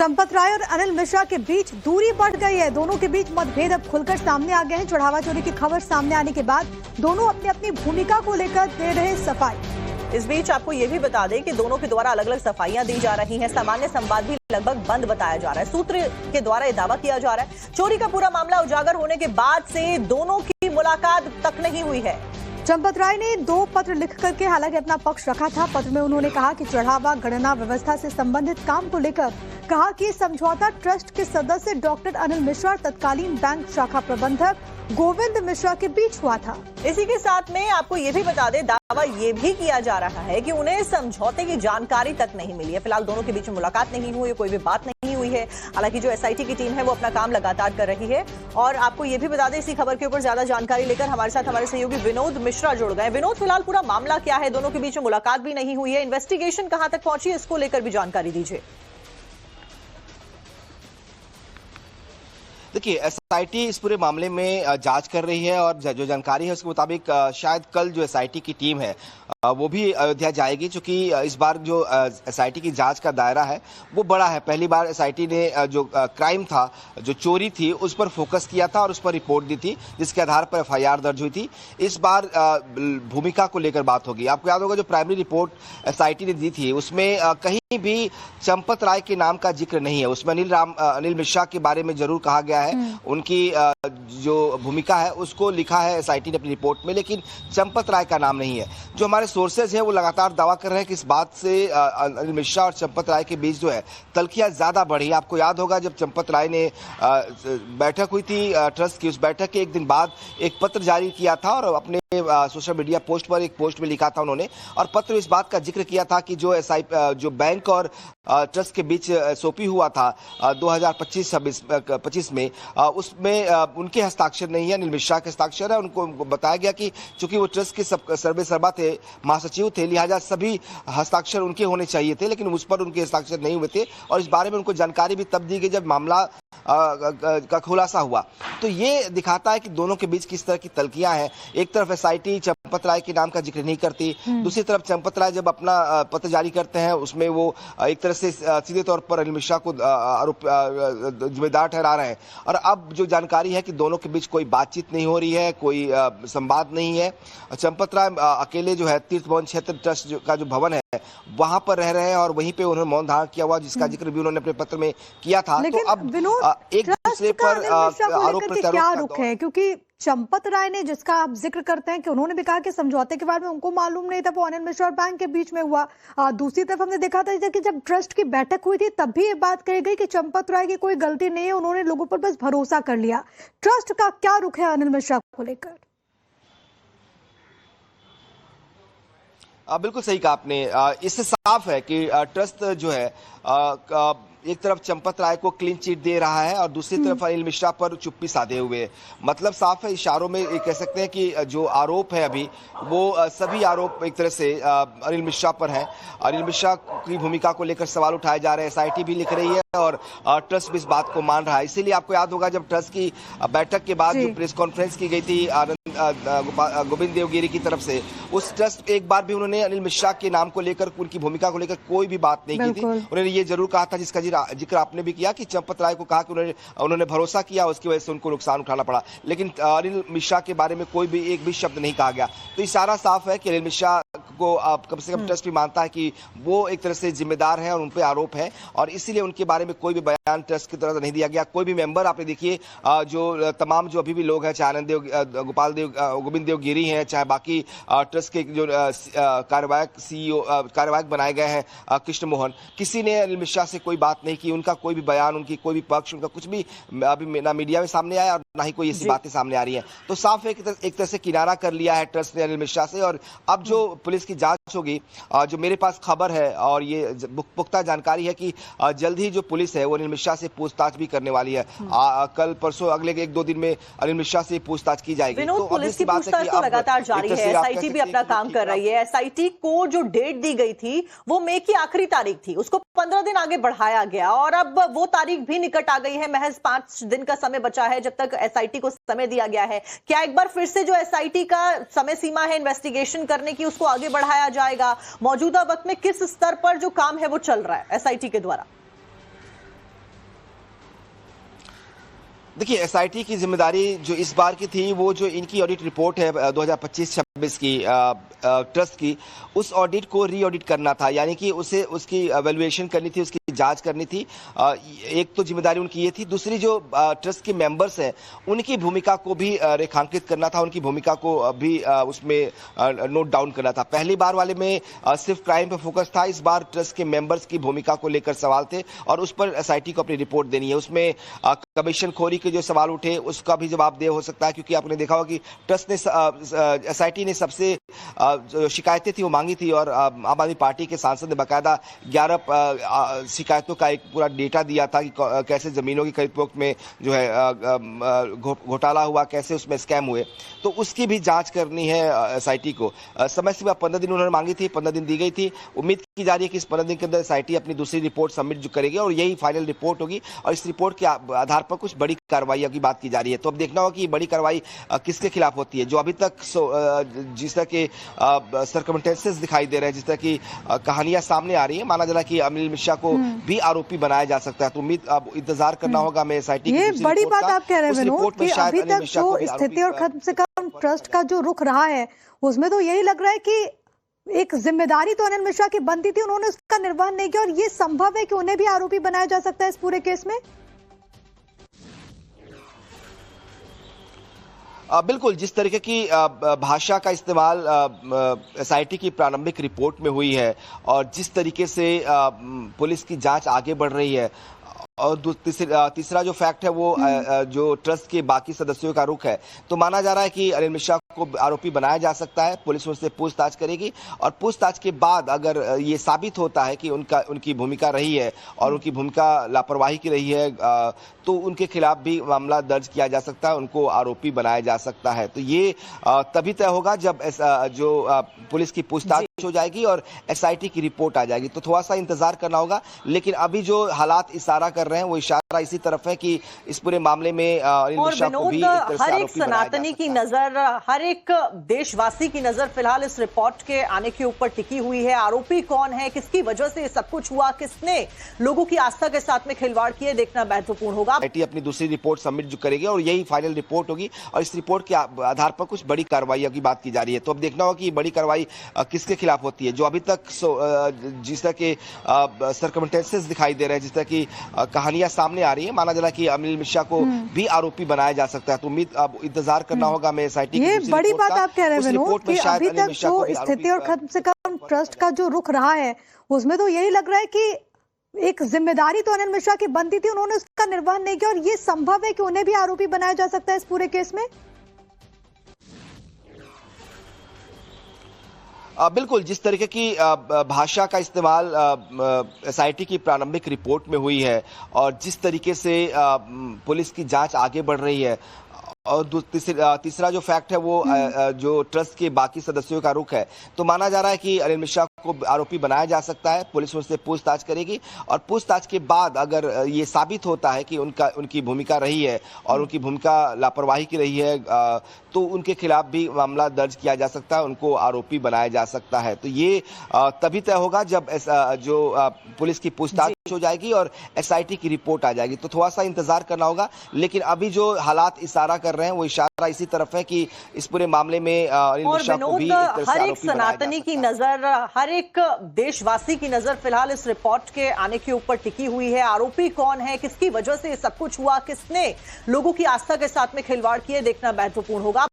चंपत राय और अनिल मिश्रा के बीच दूरी बढ़ गई है। दोनों के बीच मतभेद अब खुलकर सामने आ गए हैं। चढ़ावा चोरी की खबर सामने आने के बाद दोनों अपनी अपनी भूमिका को लेकर दे रहे सफाई। इस बीच आपको ये भी बता दें कि दोनों के द्वारा अलग अलग सफाइयां दी जा रही हैं। सामान्य संवाद भी लगभग बंद बताया जा रहा है। सूत्र के द्वारा ये दावा किया जा रहा है चोरी का पूरा मामला उजागर होने के बाद से दोनों की मुलाकात तक नहीं हुई है। चंपत राय ने 2 पत्र लिख करके हालांकि अपना पक्ष रखा था। पत्र में उन्होंने कहा कि चढ़ावा गणना व्यवस्था से संबंधित काम को लेकर कहा कि समझौता ट्रस्ट के सदस्य डॉक्टर अनिल मिश्रा और तत्कालीन बैंक शाखा प्रबंधक गोविंद मिश्रा के बीच हुआ था। इसी के साथ में आपको ये भी बता दें, दावा ये भी किया जा रहा है कि उन्हें समझौते की जानकारी तक नहीं मिली है। फिलहाल दोनों के बीच मुलाकात नहीं हुई है, कोई भी बात नहीं हुई है। हालांकि जो एसआईटी की टीम है वो अपना काम लगातार कर रही है। और आपको ये भी बता दें, इसी खबर के ऊपर ज्यादा जानकारी लेकर हमारे साथ हमारे सहयोगी विनोद मिश्रा जुड़ गए। विनोद, फिलहाल पूरा मामला क्या है? दोनों के बीच मुलाकात भी नहीं हुई है, इन्वेस्टिगेशन कहां तक पहुंची है, इसको लेकर भी जानकारी दीजिए। देखिए, एसआईटी इस पूरे मामले में जांच कर रही है और जो जानकारी है उसके मुताबिक शायद कल जो एसआईटी की टीम है वो भी अयोध्या जाएगी, क्योंकि इस बार जो एसआईटी की जांच का दायरा है वो बड़ा है। पहली बार एसआईटी ने जो क्राइम था, जो चोरी थी, उस पर फोकस किया था और उस पर रिपोर्ट दी थी, जिसके आधार पर एफआईआर दर्ज हुई थी। इस बार भूमिका को लेकर बात होगी। आपको याद होगा जो प्राइमरी रिपोर्ट एसआईटी ने दी थी उसमें कहीं भी चंपत राय के नाम का जिक्र नहीं है। उसमें अनिल मिश्रा के बारे में जरूर कहा गया है, उनकी जो भूमिका है उसको लिखा है एसआईटी ने अपनी रिपोर्ट में, लेकिन चंपत राय का नाम नहीं है। जो हमारे सोर्सेज हैं वो लगातार दावा कर रहे हैं कि इस बात से अनिल मिश्रा और चंपत राय के बीच जो है तल्खियां ज्यादा बढ़ी। आपको याद होगा जब चंपत राय ने बैठक हुई थी ट्रस्ट की, उस बैठक के एक दिन बाद एक पत्र जारी किया था और अपने सोशल मीडिया पोस्ट पर एक पोस्ट में लिखा था उन्होंने, और पत्र में इस बात का जिक्र किया था कि जो बैंक और ट्रस्ट के बीच एसओपी हुआ था 2025 में, उसमें उनके हस्ताक्षर नहीं है, अनिल मिश्रा के हस्ताक्षर है। उनको बताया गया कि चूंकि वो ट्रस्ट के सर्वे सर्वा थे, महासचिव थे, लिहाजा सभी हस्ताक्षर उनके होने चाहिए थे, लेकिन उस पर उनके हस्ताक्षर नहीं हुए थे। और इस बारे में उनको जानकारी भी तब दी गई जब मामला का खुलासा हुआ। तो ये दिखाता है कि दोनों के बीच किस तरह की तल्खियां हैं। एक तरफ एसआईटी चंपत राय के नाम का जिक्र नहीं करती, दूसरी तरफ चंपत राय जब अपना पत्र जारी करते हैं उसमें वो एक तरह से सीधे तौर पर अनिल मिश्रा को आरोप जिम्मेदार ठहरा रहे हैं। और अब जो जानकारी है कि दोनों के बीच कोई बातचीत नहीं हो रही है, कोई संवाद नहीं है। चंपत राय अकेले जो है तीर्थ भवन क्षेत्र ट्रस्ट का जो भवन है वहां पर रह रहे हैं और वहीं पे उन्होंने मौन धारण किया हुआ, जिसका जिक्र भी उन्होंने अपने पत्र में किया था। तो अब एक दूसरे पर आरोप प्रत्यारोप क्या रुख है? क्योंकि चंपत राय ने, जिसका आप जिक्र करते हैं कि उन्होंने भी कहा कि समझौते के बारे में उनको मालूम नहीं था, वो अनिल मिश्रा और बैंक के बीच में हुआ। दूसरी तरफ हमने देखा था कि जब ट्रस्ट की बैठक हुई थी तब भी ये बात कही गई कि चंपत राय की कोई गलती नहीं है, उन्होंने लोगों पर बस भरोसा कर लिया। ट्रस्ट का क्या रुख है अनिल मिश्रा को लेकर? बिल्कुल सही कहा आपने। इससे साफ है कि ट्रस्ट जो है एक तरफ चंपत राय को क्लीन चिट दे रहा है और दूसरी तरफ अनिल मिश्रा पर चुप्पी साधे हुए। मतलब साफ है, इशारों में कह सकते हैं कि जो आरोप है अभी वो सभी आरोप एक तरह से अनिल मिश्रा पर है। अनिल मिश्रा की भूमिका को लेकर सवाल उठाए जा रहे हैं, एसआईटी भी लिख रही है और ट्रस्ट भी इस बात को मान रहा है। इसीलिए आपको याद होगा जब ट्रस्ट की बैठक के बाद जो प्रेस कॉन्फ्रेंस की गई थी गोविंद देवगिरी की तरफ से, उस ट्रस्ट एक बार भी उन्होंने अनिल मिश्रा के नाम को लेकर, उनकी भूमिका को लेकर कोई भी बात नहीं की थी। उन्होंने ये जरूर कहा था, जिसका जिक्र आपने भी किया, कि चंपत राय को कहा कि उन्होंने भरोसा किया, उसकी वजह से उनको नुकसान उठाना पड़ा, लेकिन अनिल मिश्रा के बारे में कोई भी एक भी शब्द नहीं कहा गया। तो इशारा साफ है कि अनिल मिश्रा को कम से कम ट्रस्ट भी मानता है कि वो एक तरह से जिम्मेदार है और उन पर आरोप है, और इसीलिए उनके बारे में कोई भी बयान ट्रस्ट की तरफ से नहीं दिया गया। कोई भी मेंबर, आपने देखिए जो तमाम जो अभी भी लोग हैं, चाहे आनंद देव, गोपाल देव, गोविंद देवगिरी हैं, चाहे बाकी ट्रस्ट के जो कार्यवाहक सीईओ कार्यवाहक बनाए गए हैं कृष्ण मोहन, किसी ने अनिल मिश्रा से कोई बात नहीं की। उनका कोई भी बयान, उनकी कोई भी पक्ष, उनका कुछ भी अभी ना मीडिया में सामने आया और ना ही कोई ऐसी बातें सामने आ रही हैं। तो साफ है कि एक तरह से किनारा कर लिया है ट्रस्ट ने अनिल मिश्रा से। और अब जो पुलिस की जांच होगी, जो मेरे पास खबर है और ये पुख्ता जानकारी है कि जल्द ही जो पुलिस है वो अनिल मिश्रा से पूछताछ भी करने वाली है। कल परसों अगले 1-2 दिन में अनिल मिश्रा से पूछताछ की जाएगी। तो पुलिस की पूछताछ तो लगातार जारी है, एसआईटी भी अपना काम कर रही है। एसआईटी को जो डेट दी गई थी वो मई की आखिरी तारीख थी, उसको 15 दिन आगे बढ़ाया गया और अब वो तारीख भी निकट आ गई है। महज 5 दिन का समय बचा है जब तक एसआईटी को समय दिया गया है। क्या एक बार फिर से जो एसआईटी का समय सीमा है इन्वेस्टिगेशन करने की, उसको आगे बढ़ाया जाएगा? मौजूदा वक्त में किस स्तर पर जो काम है वो चल रहा है एसआईटी के द्वारा? देखिए, एसआईटी की जिम्मेदारी जो इस बार की थी, वो जो इनकी ऑडिट रिपोर्ट है 2025-26 की ट्रस्ट की, उस ऑडिट को री ऑडिट करना था, यानी कि उसे उसकी वैल्यूएशन करनी थी, उसकी जांच करनी थी। एक तो जिम्मेदारी उनकी ये थी, दूसरी जो ट्रस्ट के मेंबर्स हैं उनकी भूमिका को भी रेखांकित करना था, उनकी भूमिका को भी उसमें नोट डाउन करना था। पहली बार वाले में सिर्फ क्राइम पर फोकस था, इस बार ट्रस्ट के मेंबर्स की भूमिका को लेकर सवाल थे और उस पर एसआईटी को अपनी रिपोर्ट देनी है। उसमें कमीशन खोरी के जो सवाल उठे उसका भी जवाबदेह हो सकता है, क्योंकि आपने देखा होगा कि ट्रस्ट ने एसआईटी ने सबसे जो शिकायतें थी वो मांगी थी और आम आदमी पार्टी के सांसद ने बाकायदा 11 शिकायतों का एक पूरा डेटा दिया था कि कैसे जमीनों की खरीद फरोख्त में जो है घोटाला हुआ, कैसे उसमें स्कैम हुए, तो उसकी भी जांच करनी है एसआईटी को। समय सीमा 15 दिन उन्होंने मांगी थी, 15 दिन दी गई थी। उम्मीद की जा रही है कि इस 15 दिन के अंदर एसआईटी अपनी दूसरी रिपोर्ट सबमिट जो करेगी और यही फाइनल रिपोर्ट होगी और इस रिपोर्ट के आधार पर कुछ बड़ी कार्रवाई की बात की जा रही है। तो अब देखना होगा कि बड़ी कार्रवाई किसके खिलाफ होती है। जो अभी तक जिस तरह के सर्कमस्टेंसेस दिखाई दे रहे हैं, जिस तरह की कहानियां सामने आ रही है, माना जा रहा है कि अनिल मिश्रा को भी आरोपी बनाया जा सकता है। तो उम्मीद अब इंतजार करना होगा हमें एसआईटी की ये दूसरी बड़ी रिपोर्ट बात का। आप कह रहे उस हैं रिपोर्ट में कि शायद अभी अनिल तक मिश्रा को जो भी स्थिति और आरोपी कम से कम ट्रस्ट का जो रुख रहा है उसमें तो यही लग रहा है कि एक जिम्मेदारी तो अनिल मिश्रा की बनती थी, उन्होंने उसका निर्वहन नहीं किया और ये संभव है कि उन्हें भी आरोपी बनाया जा सकता है इस पूरे केस में। बिल्कुल, जिस तरीके की भाषा का इस्तेमाल एसआईटी की प्रारंभिक रिपोर्ट में हुई है और जिस तरीके से पुलिस की जांच आगे बढ़ रही है और तीसरा जो फैक्ट है वो जो ट्रस्ट के बाकी सदस्यों का रुख है, तो माना जा रहा है कि अनिल मिश्रा को आरोपी बनाया जा सकता है। पुलिस उनसे पूछताछ करेगी और पूछताछ के बाद अगर ये साबित होता है कि उनकी भूमिका रही है और उनकी भूमिका लापरवाही की रही है, तो उनके खिलाफ भी मामला दर्ज किया जा सकता है, उनको आरोपी बनाया जा सकता है। तो ये तभी तय होगा जब जो पुलिस की पूछताछ हो जाएगी और एसआईटी की रिपोर्ट आ जाएगी। तो थोड़ा सा इंतजार करना होगा, लेकिन अभी जो हालात इशारा कर रहे हैं वो इशारा इसी तरफ है कि इस पूरे मामले में अनिल मिश्रा को भी हर एक सनातनी की नजर, हर एक देशवासी की नजर फिलहाल इस रिपोर्ट के आने के ऊपर टिकी हुई है। आरोपी कौन है, किसकी वजह से ये सब कुछ हुआ, किसने लोगों की आस्था के साथ में खिलवाड़ किए, देखना महत्वपूर्ण होगा। एसआईटी अपनी दूसरी रिपोर्ट सबमिट जो करेगी और यही फाइनल रिपोर्ट होगी और इस रिपोर्ट के आधार पर कुछ बड़ी कार्रवाई की बात की जा रही है। तो अब देखना होगा कि बड़ी कार्रवाई किसके खिलाफ होती है। जो अभी तक जिस तरह के सर्कमस्टेंसेस दिखाई दे रहे हैं, जिस तरह की कहानियां सामने आ रही है, माना जा रहा है कि अनिल मिश्रा को भी आरोपी बनाया जा सकता है। तो उम्मीद अब इंतजार करना होगा हमें एसआईटी की दूसरी रिपोर्ट का। ये बड़ी बात आप कह रहे हैं कि अभी तक जो स्थिति और कम से कम ट्रस्ट का जो रुख रहा है उसमें तो यही लग रहा है कि एक जिम्मेदारी तो अनिल मिश्रा की बनती थी, उन्होंने उसका निर्वहन नहीं किया और ये संभव है कि उन्हें भी आरोपी बनाया जा सकता है इस पूरे केस में। बिल्कुल, जिस तरीके की भाषा का इस्तेमाल एसआईटी की प्रारंभिक रिपोर्ट में हुई है और जिस तरीके से पुलिस की जांच आगे बढ़ रही है और तीसरा जो फैक्ट है वो जो ट्रस्ट के बाकी सदस्यों का रुख है, तो माना जा रहा है कि अनिल मिश्रा को आरोपी बनाया जा सकता है। पुलिस उनसे पूछताछ करेगी और पूछताछ के बाद अगर ये साबित होता है कि उनकी भूमिका रही है और उनकी भूमिका लापरवाही की रही है, तो उनके खिलाफ भी मामला दर्ज किया जा सकता है, उनको आरोपी बनाया जा सकता है। तो ये तभी तय होगा जब जो पुलिस की पूछताछ हो जाएगी और एसआईटी की रिपोर्ट आ जाएगी। तो थोड़ा सा इंतजार करना होगा, लेकिन अभी जो हालात इशारा कर रहे हैं वो इशारा इसी तरफ है कि इस पूरे मामले में अनिल मिश्रा को भी हर एक सनातनी की नजर, हर एक देशवासी की नजर फिलहाल इस रिपोर्ट के आने के ऊपर टिकी हुई है। आरोपी कौन है, किसकी वजह से ये सब कुछ हुआ, किसने लोगों की आस्था के साथ में खिलवाड़ किए, देखना महत्वपूर्ण होगा।